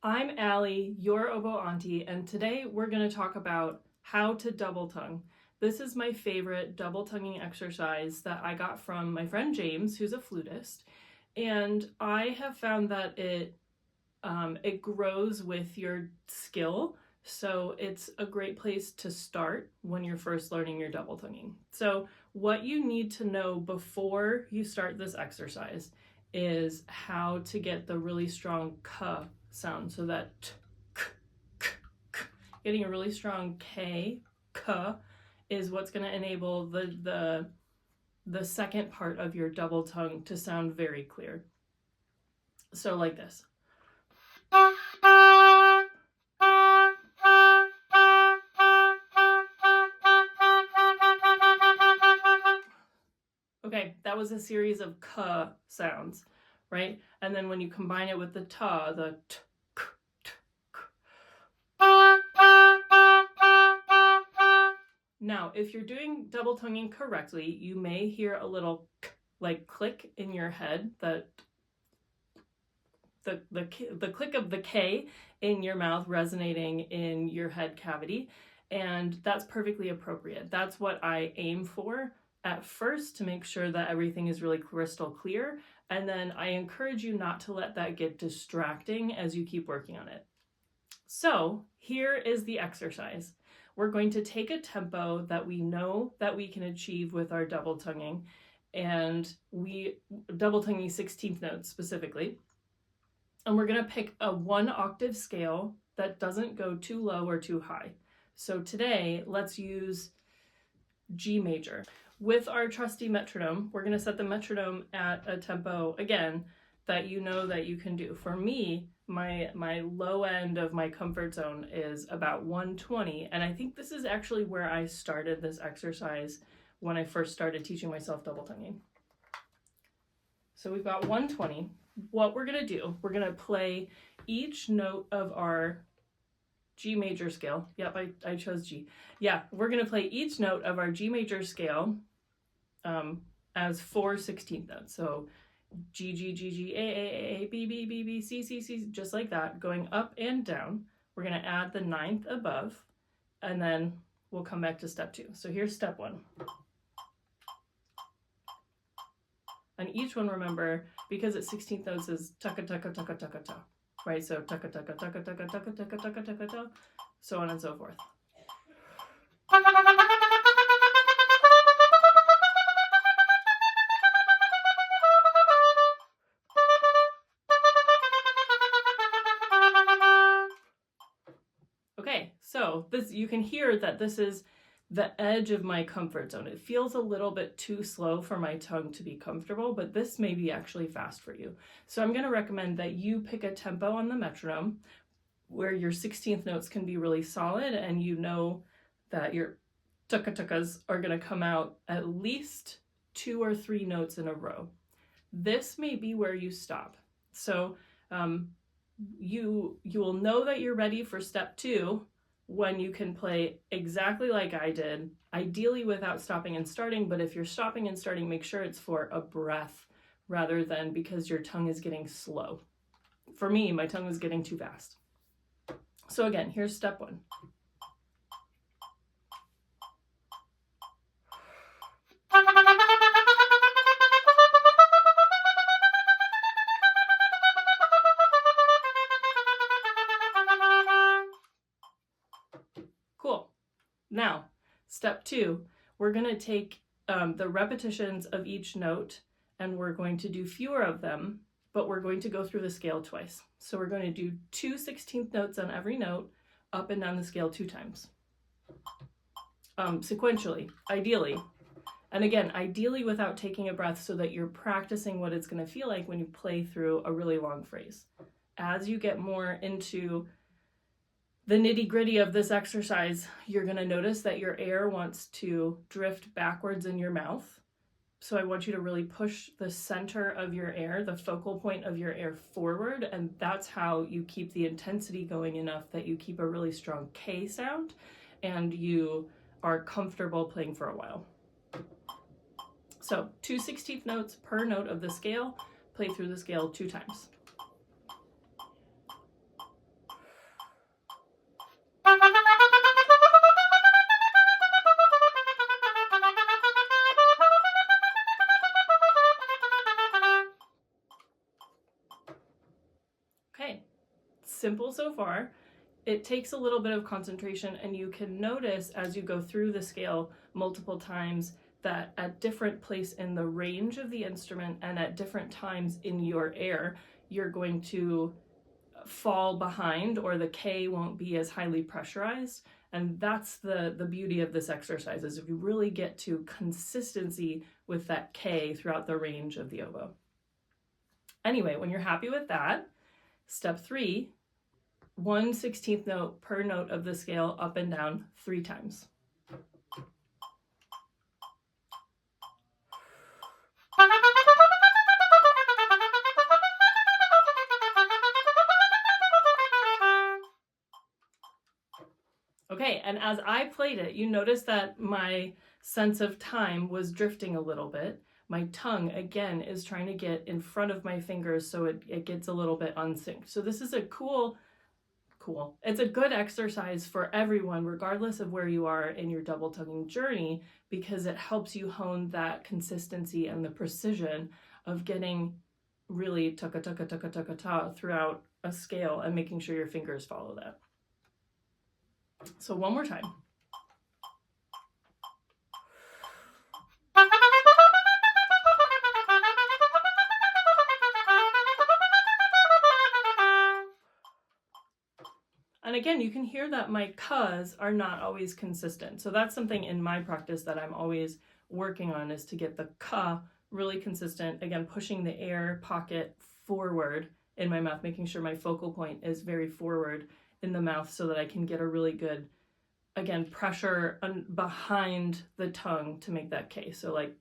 I'm Allie, your oboe auntie, and today we're going to talk about how to double tongue. This is my favorite double tonguing exercise that I got from my friend James, who's a flutist, and I have found that it grows with your skill, so it's a great place to start when you're first learning your double tonguing. So what you need to know before you start this exercise is how to get the really strong k sound, so that getting a really strong k is what's going to enable the second part of your double tongue to sound very clear. So like this. Okay, that was a series of k sounds, right? And then when you combine it with the ta, the t, k, t, k. Now, if you're doing double tonguing correctly, you may hear a little k, like click in your head, that the click of the K in your mouth resonating in your head cavity, and that's perfectly appropriate. That's what I aim for at first, to make sure that everything is really crystal clear, and then I encourage you not to let that get distracting as you keep working on it. So here is the exercise. We're going to take a tempo that we know that we can achieve with our double tonguing, and we double tonguing 16th notes specifically. And we're going to pick a 1-octave scale that doesn't go too low or too high. So today, let's use G major. With our trusty metronome, we're going to set the metronome at a tempo, again, that you know that you can do. For me, my low end of my comfort zone is about 120, and I think this is actually where I started this exercise when I first started teaching myself double tonguing. So we've got 120. What we're going to do, we're going to play each note of our G major scale. Yep, I chose G. Yeah, we're going to play each note of our G major scale as 4 16th notes. So G, G, G, G, A, B, B, B, B, C, C, C, just like that, going up and down. We're going to add the 9th above, and then we'll come back to step 2. So here's step 1. And each one, remember, because it's 16th notes, is tucka tucka tucka tucka ta, right? So tucka tucka tucka tucka tucka tucka tucka tucka ta, so on and so forth. Okay, so this, you can hear that this is the edge of my comfort zone. It feels a little bit too slow for my tongue to be comfortable, but this may be actually fast for you. So I'm going to recommend that you pick a tempo on the metronome where your 16th notes can be really solid, and you know that your tucka-tuckas are going to come out at least 2 or 3 notes in a row. This may be where you stop. So you will know that you're ready for step 2 when you can play exactly like I did, ideally without stopping and starting, but if you're stopping and starting, make sure it's for a breath rather than because your tongue is getting slow. For me, my tongue was getting too fast. So again, here's step 1. Cool. Now, step 2, we're going to take the repetitions of each note, and we're going to do fewer of them, but we're going to go through the scale twice. So we're going to do 2 16th notes on every note, up and down the scale 2 times. Sequentially, ideally. And again, ideally without taking a breath, so that you're practicing what it's going to feel like when you play through a really long phrase. As you get more into the nitty-gritty of this exercise, you're going to notice that your air wants to drift backwards in your mouth. So I want you to really push the center of your air, the focal point of your air, forward, and that's how you keep the intensity going enough that you keep a really strong K sound and you are comfortable playing for a while. So 2 16th notes per note of the scale, play through the scale 2 times. simple so far. It takes a little bit of concentration, and you can notice as you go through the scale multiple times that at different place in the range of the instrument and at different times in your air, you're going to fall behind, or the K won't be as highly pressurized. And that's the beauty of this exercise, is if you really get to consistency with that K throughout the range of the oboe. Anyway, when you're happy with that, step 3, 1/16th note per note of the scale up and down 3 times. Okay, and as I played it, you notice that my sense of time was drifting a little bit. My tongue, again, is trying to get in front of my fingers, so it gets a little bit unsynced. So this is a cool, it's a good exercise for everyone, regardless of where you are in your double tonguing journey, because it helps you hone that consistency and the precision of getting really tucka throughout a scale and making sure your fingers follow that. So one more time. And again, you can hear that my c's are not always consistent. So that's something in my practice that I'm always working on, is to get the k really consistent. Again, pushing the air pocket forward in my mouth, making sure my focal point is very forward in the mouth so that I can get a really good, again, pressure behind the tongue to make that K. So like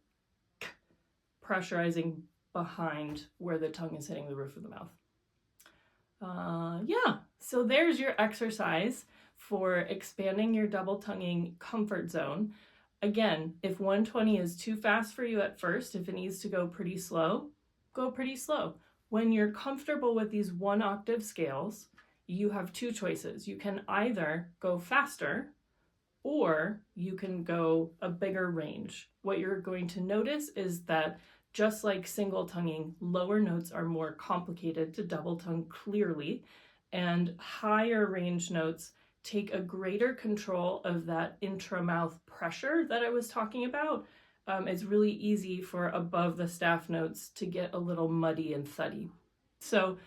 pressurizing behind where the tongue is hitting the roof of the mouth. Yeah, so there's your exercise for expanding your double tonguing comfort zone. Again, if 120 is too fast for you at first, if it needs to go pretty slow, go pretty slow. When you're comfortable with these 1 octave scales, you have 2 choices. You can either go faster, or you can go a bigger range. What you're going to notice is that just like single tonguing, lower notes are more complicated to double tongue clearly, and higher range notes take a greater control of that intramouth pressure that I was talking about. It's really easy for above the staff notes to get a little muddy and thuddy. So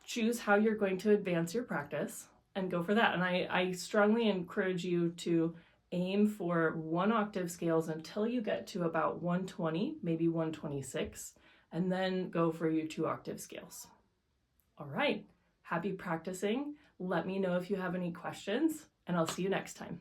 choose how you're going to advance your practice and go for that. And I strongly encourage you to aim for 1 octave scales until you get to about 120, maybe 126, and then go for your 2 octave scales. All right, happy practicing. Let me know if you have any questions, and I'll see you next time.